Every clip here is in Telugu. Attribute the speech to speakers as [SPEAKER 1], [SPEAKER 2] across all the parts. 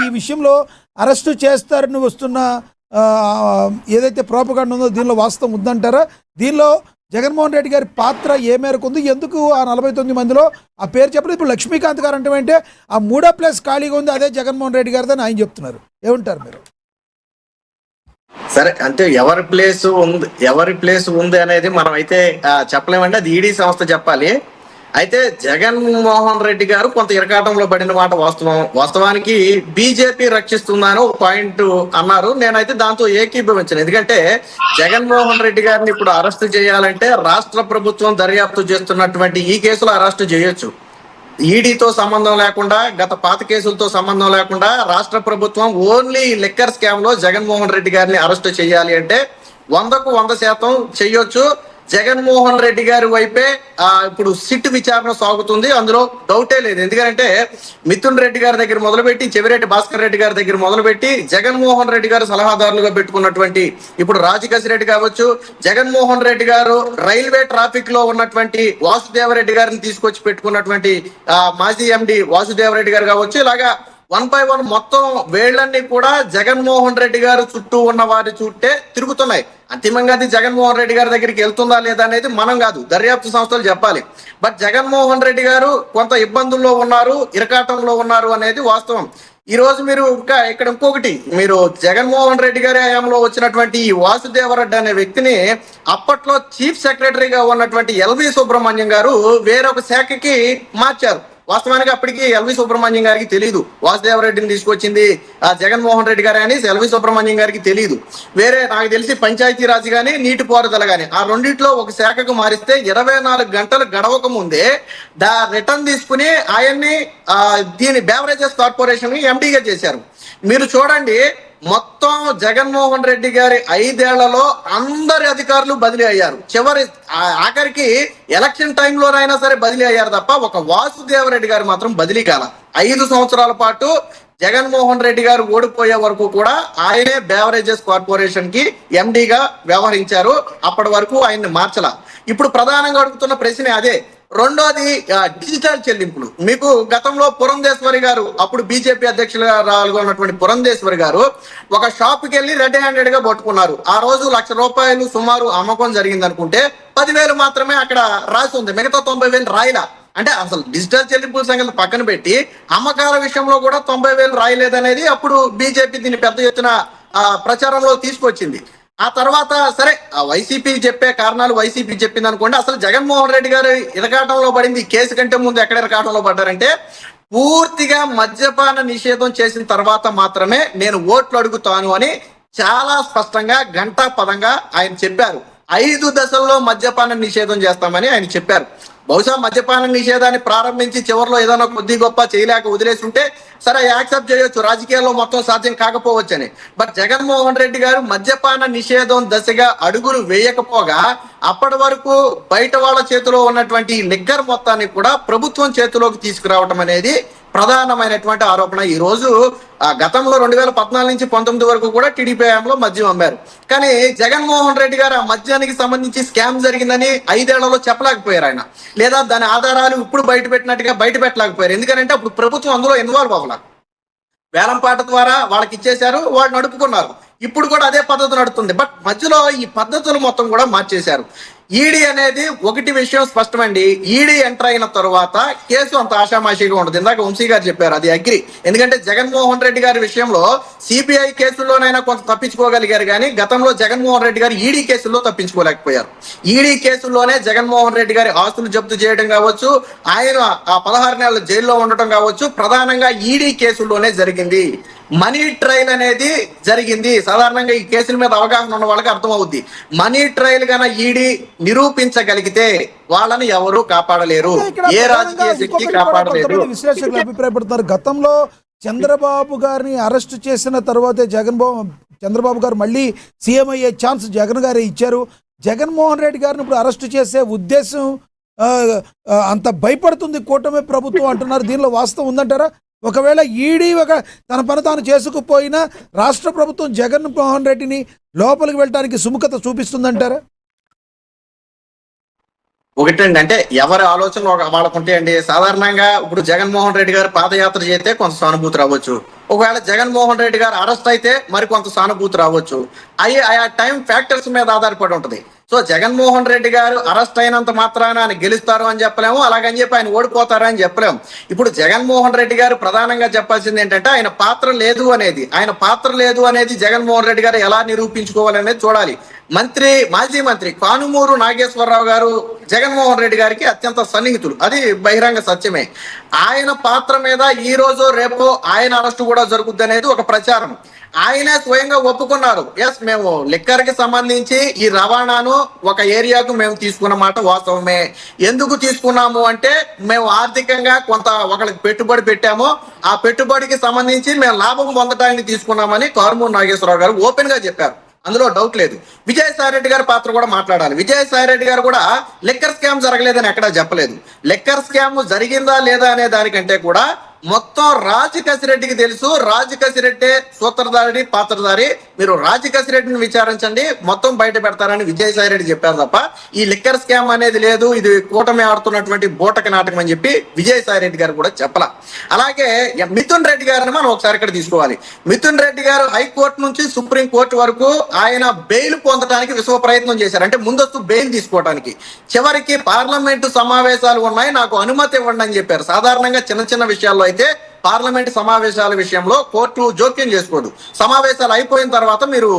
[SPEAKER 1] ఈ విషయంలో అరెస్టు చేస్తారని వస్తున్న ఏదైతే ప్రోపగండ ఉందో దీనిలో వాస్తవం ఉందంటారా? దీనిలో జగన్మోహన్ రెడ్డి గారి పాత్ర ఏ మేరకు ఉంది? ఎందుకు ఆ 49 మందిలో ఆ పేరు చెప్పలేదు? ఇప్పుడు లక్ష్మీకాంత్ గారు అంటే ఆ 3వ ప్లేస్ ఖాళీగా ఉంది, అదే జగన్మోహన్ రెడ్డి గారిదని ఆయన చెప్తున్నారు. ఏమంటారు మీరు?
[SPEAKER 2] సరే, అంటే ఎవరి ప్లేస్ ఉంది అనేది మనం అయితే చెప్పలేమండి, అది ఈడీ సంస్థ చెప్పాలి. అయితే జగన్మోహన్ రెడ్డి గారు కొంత ఇరకాటంలో పడిన మాట వాస్తవానికి బీజేపీ రక్షిస్తుందని ఒక పాయింట్ అన్నారు. నేనైతే దాంతో ఏకీభవించను. ఎందుకంటే జగన్మోహన్ రెడ్డి గారిని ఇప్పుడు అరెస్టు చేయాలంటే రాష్ట్ర ప్రభుత్వం దర్యాప్తు చేస్తున్నటువంటి ఈ కేసులో అరెస్టు చేయొచ్చు. ఈడీతో సంబంధం లేకుండా, గత పాత కేసులతో సంబంధం లేకుండా రాష్ట్ర ప్రభుత్వం ఓన్లీ లిక్కర్ స్కామ్ లో జగన్మోహన్ రెడ్డి గారిని అరెస్టు చేయాలి అంటే 100కు 100% చెయ్యొచ్చు. జగన్మోహన్ రెడ్డి గారి వైపే ఇప్పుడు సిట్ విచారణ సాగుతుంది, అందులో డౌటే లేదు. ఎందుకంటే మిథున్ రెడ్డి గారి దగ్గర మొదలుపెట్టి చెవిరెడ్డి భాస్కర్ రెడ్డి గారి దగ్గర మొదలుపెట్టి జగన్మోహన్ రెడ్డి గారు సలహాదారులుగా పెట్టుకున్నటువంటి ఇప్పుడు రాజకేశ్ రెడ్డి కావచ్చు, జగన్మోహన్ రెడ్డి గారు రైల్వే ట్రాఫిక్ లో ఉన్నటువంటి వాసుదేవరెడ్డి గారిని తీసుకొచ్చి పెట్టుకున్నటువంటి మాజీ ఎండి వాసుదేవరెడ్డి గారు కావచ్చు, ఇలాగా 1 by 1 మొత్తం వేళ్లన్నీ కూడా జగన్మోహన్ రెడ్డి గారు చుట్టూ ఉన్న వారి చుట్టే తిరుగుతున్నాయి. అంతిమంగా అది జగన్మోహన్ రెడ్డి గారి దగ్గరికి వెళ్తుందా లేదా అనేది మనం కాదు, దర్యాప్తు సంస్థలు చెప్పాలి. బట్ జగన్మోహన్ రెడ్డి గారు కొంత ఇబ్బందుల్లో ఉన్నారు, ఇరకాటంలో ఉన్నారు అనేది వాస్తవం. ఈ రోజు మీరు ఇక్కడ ఇంకొకటి, మీరు జగన్మోహన్ రెడ్డి గారి హయాంలో వచ్చినటువంటి ఈ వాసుదేవరెడ్డి అనే వ్యక్తిని అప్పట్లో చీఫ్ సెక్రటరీగా ఉన్నటువంటి ఎల్వి సుబ్రహ్మణ్యం గారు వేరొక శాఖకి మార్చారు. వాస్తవానికి అప్పటికి ఎల్వి సుబ్రహ్మణ్యం గారికి తెలియదు వాసుదేవరెడ్డిని తీసుకొచ్చింది జగన్మోహన్ రెడ్డి గారు అని ఎల్వి సుబ్రహ్మణ్యం గారికి తెలియదు. వేరే నాకు తెలిసి పంచాయతీరాజ్ కానీ నీటిపారుదల కానీ ఆ రెండిట్లో ఒక శాఖకు మారిస్తే 24 గంటలు గడవక ముందే రిటర్న్ తీసుకుని ఆయన్ని దీని బేవరేజెస్ కార్పొరేషన్ ఎండీగా చేశారు. మీరు చూడండి, మొత్తం జగన్మోహన్ రెడ్డి గారి 5 ఏళ్లలో అందరి అధికారులు బదిలీ అయ్యారు. ఆఖరికి ఎలక్షన్ టైంలోనైనా సరే బదిలీ అయ్యారు తప్ప ఒక వాసుదేవరెడ్డి గారు మాత్రం బదిలీ కాల. 5 సంవత్సరాల పాటు జగన్మోహన్ రెడ్డి గారు ఓడిపోయే వరకు కూడా ఆయనే బేవరేజెస్ కార్పొరేషన్ కి ఎండీగా వ్యవహరించారు. అప్పటి వరకు ఆయన్ని మార్చల. ఇప్పుడు ప్రధానంగా అడుగుతున్న ప్రశ్న అదే. రెండోది డిజిటల్ చెల్లింపులు. మీకు గతంలో పురంధేశ్వరి గారు, అప్పుడు బీజేపీ అధ్యక్షులుగా ఉన్నటువంటి పురంధేశ్వరి గారు ఒక షాప్కి వెళ్ళి రెడ్ హ్యాండెడ్ గా పట్టుకున్నారు. ఆ రోజు ₹1,00,000 సుమారు అమ్మకం జరిగింది అనుకుంటే 10,000 మాత్రమే అక్కడ రాసి ఉంది, మిగతా 90,000 రాయలా. అంటే అసలు డిజిటల్ చెల్లింపుల సంగతి పక్కన పెట్టి అమ్మకాల విషయంలో కూడా 90,000 రాయలేదనేది అప్పుడు బీజేపీ దీన్ని పెద్ద ఎత్తున ప్రచారంలో తీసుకొచ్చింది. ఆ తర్వాత సరే వైసీపీ చెప్పే కారణాలు వైసీపీ చెప్పింది అనుకోండి. అసలు జగన్మోహన్ రెడ్డి గారు ఇరకాటంలో పడింది కేసు కంటే ముందు ఎక్కడ ఇరకాటంలో పడ్డారంటే పూర్తిగా మద్యపాన నిషేధం చేసిన తర్వాత మాత్రమే నేను ఓట్లు అడుగుతాను అని చాలా స్పష్టంగా ఘంటాపదంగా ఆయన చెప్పారు. 5 దశల్లో మద్యపాన నిషేధం చేస్తామని ఆయన చెప్పారు. బహుశా మద్యపాన నిషేధాన్ని ప్రారంభించి చివరిలో ఏదైనా కొద్ది గొప్ప చేయలేక వదిలేసి ఉంటే సరే యాక్సెప్ట్ చేయొచ్చు, రాజకీయాల్లో మొత్తం సాధ్యం కాకపోవచ్చని. బట్ జగన్మోహన్ రెడ్డి గారు మద్యపాన నిషేధం దశగా అడుగులు వేయకపోగా అప్పటి వరకు బయట వాళ్ళ చేతిలో ఉన్నటువంటి లిక్కర్ మొత్తాన్ని కూడా ప్రభుత్వం చేతిలోకి తీసుకురావటం అనేది ప్రధానమైనటువంటి ఆరోపణ. ఈ రోజు గతంలో 2014 నుంచి 19 వరకు కూడా టీడీపీ హయాంలో మద్యం అమ్మారు. కానీ జగన్మోహన్ రెడ్డి గారు ఆ మద్యానికి సంబంధించి స్కామ్ జరిగిందని 5 ఏళ్లలో చెప్పలేకపోయారు ఆయన, లేదా దాని ఆధారాలు ఇప్పుడు బయట పెట్టినట్టుగా బయట పెట్టలేకపోయారు. ఎందుకంటే అప్పుడు ప్రభుత్వం అందులో ఇన్వాల్వ్ అవ్వాలి. వేలంపాట ద్వారా వాళ్ళకి ఇచ్చేశారు, వాళ్ళు నడుపుకున్నారు. ఇప్పుడు కూడా అదే పద్ధతి నడుస్తుంది. బట్ మధ్యలో ఈ పద్ధతులు మొత్తం కూడా మార్చేశారు. ఈడీ అనేది ఒకటి విషయం స్పష్టమండి, ఈడీ ఎంటర్ అయిన తర్వాత కేసు అంత ఆషామాషిగా ఉండదు. ఇందాక వంశీ గారు చెప్పారు, అది అగ్రి. ఎందుకంటే జగన్మోహన్ రెడ్డి గారి విషయంలో సిబిఐ కేసుల్లోనైనా కొంత తప్పించుకోగలిగారు, కానీ గతంలో జగన్మోహన్ రెడ్డి గారు ఈడీ కేసుల్లో తప్పించుకోలేకపోయారు. ఈడీ కేసుల్లోనే జగన్మోహన్ రెడ్డి గారి ఆస్తులు జప్తు చేయడం కావచ్చు, ఆయన ఆ 16 నెలలు జైల్లో ఉండటం కావచ్చు, ప్రధానంగా ఈడీ కేసుల్లోనే జరిగింది. మనీ ట్రయల్ అనేది జరిగింది. సాధారణంగా ఈ కేసుల మీద అవగాహన ఉన్న వాళ్ళకి అర్థమవుద్ది. మనీ ట్రయల్ గాన ఈడీ నిరూపించగలిగితే వాళ్ళని ఎవరు కాపాడలేరు, ఏ రాజకీయ శక్తి కాపాడలేరు.
[SPEAKER 1] విశ్లేషకులు అభిప్రాయపడుతున్నారు. గతంలో చంద్రబాబు గారిని అరెస్ట్ చేసిన తర్వాతే చంద్రబాబు గారు మళ్ళీ సీఎం అయ్యే ఛాన్స్ జగన్ గారే ఇచ్చారు. జగన్మోహన్ రెడ్డి గారిని ఇప్పుడు అరెస్ట్ చేసే ఉద్దేశం అంత భయపడుతుంది కూటమి ప్రభుత్వం అంటున్నారు. దీనిలో వాస్తవం ఉందంటారా? ఒకవేళ ఈడీ తన పని తాను చేసుకుపోయినా రాష్ట్ర ప్రభుత్వం జగన్మోహన్ రెడ్డిని లోపలికి వెళ్ళడానికి సుముఖత చూపిస్తుందంటారా?
[SPEAKER 2] ఒకటండి, అంటే ఎవరి ఆలోచనలు వాళ్ళకు ఉంటాయండి. సాధారణంగా ఇప్పుడు జగన్మోహన్ రెడ్డి గారు పాదయాత్ర చేస్తే కొంత సానుభూతి రావచ్చు, ఒకవేళ జగన్మోహన్ రెడ్డి గారు అరెస్ట్ అయితే మరి కొంత సానుభూతి రావచ్చు. అవి ఆయా టైం ఫ్యాక్టర్స్ మీద ఆధారపడి ఉంటది. సో జగన్మోహన్ రెడ్డి గారు అరెస్ట్ అయినంత మాత్రాన ఆయన గెలుస్తారు అని చెప్పలేము, అలాగని చెప్పి ఆయన ఓడిపోతారు అని చెప్పలేము. ఇప్పుడు జగన్మోహన్ రెడ్డి గారు ప్రధానంగా చెప్పాల్సింది ఏంటంటే ఆయన పాత్ర లేదు అనేది జగన్మోహన్ రెడ్డి గారు ఎలా నిరూపించుకోవాలనేది చూడాలి. మాజీ మంత్రి కానుమూరు నాగేశ్వరరావు గారు జగన్మోహన్ రెడ్డి గారికి అత్యంత సన్నిహితులు, అది బహిరంగ సత్యమే. ఆయన పాత్ర మీద ఈ రోజు రేపు ఆయన అరెస్టు కూడా జరుగుద్ది అనేది ఒక ప్రచారం. ఆయనే స్వయంగా ఒప్పుకున్నారు, ఎస్ మేము లిక్కర్ కి సంబంధించి ఈ రవాణాను ఒక ఏరియాకు మేము తీసుకున్న మాట వాస్తవమే. ఎందుకు తీసుకున్నాము అంటే మేము ఆర్థికంగా కొంత ఒకరికి పెట్టుబడి పెట్టాము, ఆ పెట్టుబడికి సంబంధించి మేము లాభం పొందడానికి తీసుకున్నామని కారుమూరి నాగేశ్వరరావు గారు ఓపెన్ గా చెప్పారు, అందులో డౌట్ లేదు. విజయసాయి రెడ్డి గారి పాత్ర కూడా మాట్లాడాలి. విజయసాయి రెడ్డి గారు కూడా లిక్కర్ స్కామ్ జరగలేదని ఎక్కడా చెప్పలేదు. లిక్కర్ స్కామ్ జరిగిందా లేదా అనే దానికంటే కూడా మొత్తం రాజు కసిరెడ్డికి తెలుసు, రాజు కసిరెడ్డి సూత్రధారి పాత్రధారి, మీరు రాజు కసిరెడ్డిని విచారించండి మొత్తం బయట పెడతారని విజయసాయి రెడ్డి చెప్పారు తప్ప ఈ లిక్కర్ స్కామ్ అనేది లేదు, ఇది కూటమి ఆడుతున్నటువంటి బోటక నాటకం అని చెప్పి విజయసాయి రెడ్డి గారు కూడా చెప్పాల. అలాగే మిథున్ రెడ్డి గారిని మనం ఒకసారి ఇక్కడ తీసుకోవాలి. మిథున్ రెడ్డి గారు హైకోర్టు నుంచి సుప్రీం కోర్టు వరకు ఆయన బెయిల్ పొందడానికి విశ్వ ప్రయత్నం చేశారు, అంటే ముందస్తు బెయిల్ తీసుకోవడానికి. చివరికి పార్లమెంటు సమావేశాలు ఉన్నాయి, నాకు అనుమతి ఇవ్వండి అని చెప్పారు. సాధారణంగా చిన్న చిన్న విషయాల్లో అయితే పార్లమెంట్ సమావేశాల విషయంలో కోర్టు జోక్యం చేసుకోదు, సమావేశాలు అయిపోయిన తర్వాత మీరు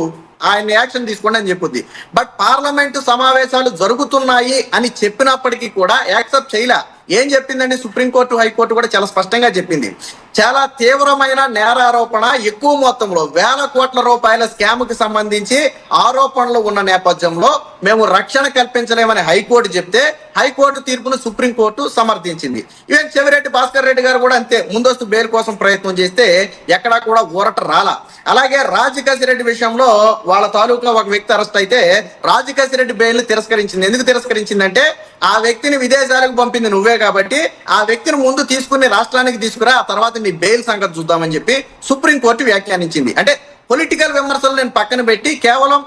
[SPEAKER 2] ఆయన యాక్షన్ తీసుకోండి అని చెప్పుద్ది. బట్ పార్లమెంటు సమావేశాలు జరుగుతున్నాయి అని చెప్పినప్పటికీ కూడా యాక్సెప్ట్ చేయలే. ఏం చెప్పిందండి సుప్రీంకోర్టు హైకోర్టు కూడా చాలా స్పష్టంగా చెప్పింది, చాలా తీవ్రమైన నేరారోపణ, ఎక్కువ మొత్తంలో వేల కోట్ల రూపాయల స్కామ్ కి సంబంధించి ఆరోపణలు ఉన్న నేపథ్యంలో మేము రక్షణ కల్పించలేమని హైకోర్టు చెప్తే హైకోర్టు తీర్పును సుప్రీంకోర్టు సమర్థించింది. ఈవెన్ చెవిరెడ్డి భాస్కర్ రెడ్డి గారు కూడా అంతే, ముందస్తు బెయిల్ కోసం ప్రయత్నం చేస్తే ఎక్కడా కూడా ఊరట రాలా. అలాగే రాజకసిరెడ్డి విషయంలో వాళ్ళ తాలూకా ఒక వ్యక్తి అరెస్ట్ అయితే రాజకసిరెడ్డి బెయిల్ తిరస్కరించింది. ఎందుకు తిరస్కరించిందంటే ఆ వ్యక్తిని విదేశాలకు పంపింది నువ్వే కాబట్టి ఆ వ్యక్తిని ముందు తీసుకుని రాష్ట్రానికి తీసుకురా, ఆ తర్వాత నీ బెయిల్ సంగతి చూద్దామని చెప్పి సుప్రీంకోర్టు వ్యాఖ్యానించింది. అంటే పొలిటికల్ విమర్శలు నేను పక్కన పెట్టి కేవలం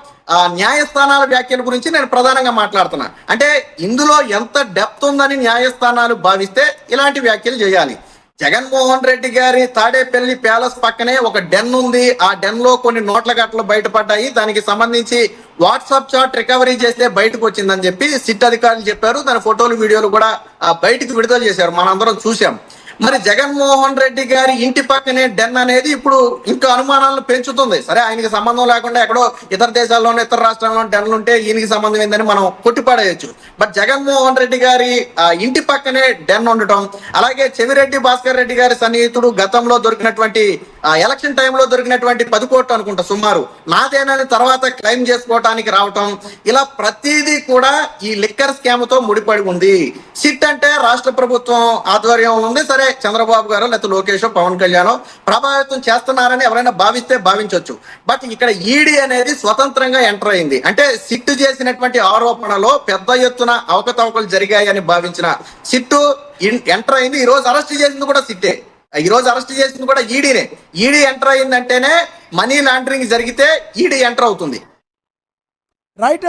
[SPEAKER 2] న్యాయస్థానాల వ్యాఖ్యల గురించి నేను ప్రధానంగా మాట్లాడుతున్నా. అంటే ఇందులో ఎంత డెప్త్ ఉందని న్యాయస్థానాలు భావిస్తే ఇలాంటి వ్యాఖ్యలు చేయాలి. జగన్మోహన్ రెడ్డి గారి తాడేపల్లి ప్యాలెస్ పక్కనే ఒక డెన్ ఉంది, ఆ డెన్ లో కొన్ని నోట్ల గట్టలు బయటపడ్డాయి, దానికి సంబంధించి వాట్సాప్ చాట్ రికవరీ చేస్తే బయటకు వచ్చిందని చెప్పి సిట్ అధికారులు చెప్పారు. దాని ఫోటోలు వీడియోలు కూడా బయటకు విడుదల చేశారు, మనందరం చూసాం. మరి జగన్మోహన్ రెడ్డి గారి ఇంటి పక్కనే డెన్ అనేది ఇప్పుడు ఇంకా అనుమానాలను పెంచుతుంది. సరే ఆయనకి సంబంధం లేకుండా ఎక్కడో ఇతర దేశాల్లోనూ ఇతర రాష్ట్రాల్లో డెన్లు ఉంటే ఈయనకి సంబంధం ఏందని మనం కొట్టిపాడేయచ్చు. బట్ జగన్మోహన్ రెడ్డి గారి ఇంటి పక్కనే డెన్ ఉండటం, అలాగే చెవిరెడ్డి భాస్కర్ రెడ్డి గారి సన్నిహితుడు గతంలో దొరికినటువంటి ఎలక్షన్ టైంలో దొరికినటువంటి 10 కోట్లు అనుకుంటా సుమారు నాదేనని తర్వాత క్లెయిమ్ చేసుకోవటానికి రావటం, ఇలా ప్రతిదీ కూడా ఈ లిక్కర్ స్కామ్ తో ముడిపడి ఉంది. సిట్ అంటే రాష్ట్ర ప్రభుత్వం ఆధ్వర్యం ఉంది, సరే చంద్రబాబు గారు లేకపోతే లోకేష్ పవన్ కళ్యాణ్ ప్రభావితం చేస్తున్నారని ఎవరైనా భావిస్తే భావించవచ్చు. బట్ ఇక్కడ ఈడీ అనేది స్వతంత్రంగా ఎంటర్ అయింది. అంటే సిట్టు చేసినటువంటి ఆరోపణలో పెద్ద ఎత్తున అవకతవకలు జరిగాయని భావించిన సిట్టు ఎంటర్ అయింది. ఈ రోజు అరెస్ట్ చేసింది కూడా సిట్టే, ఈ రోజు అరెస్ట్ చేసింది కూడా ఈడీనే. ఈడీ ఎంటర్ అయిందంటేనే మనీ లాండరింగ్ జరిగితే ఈడీ ఎంటర్ అవుతుంది.
[SPEAKER 1] రైట్.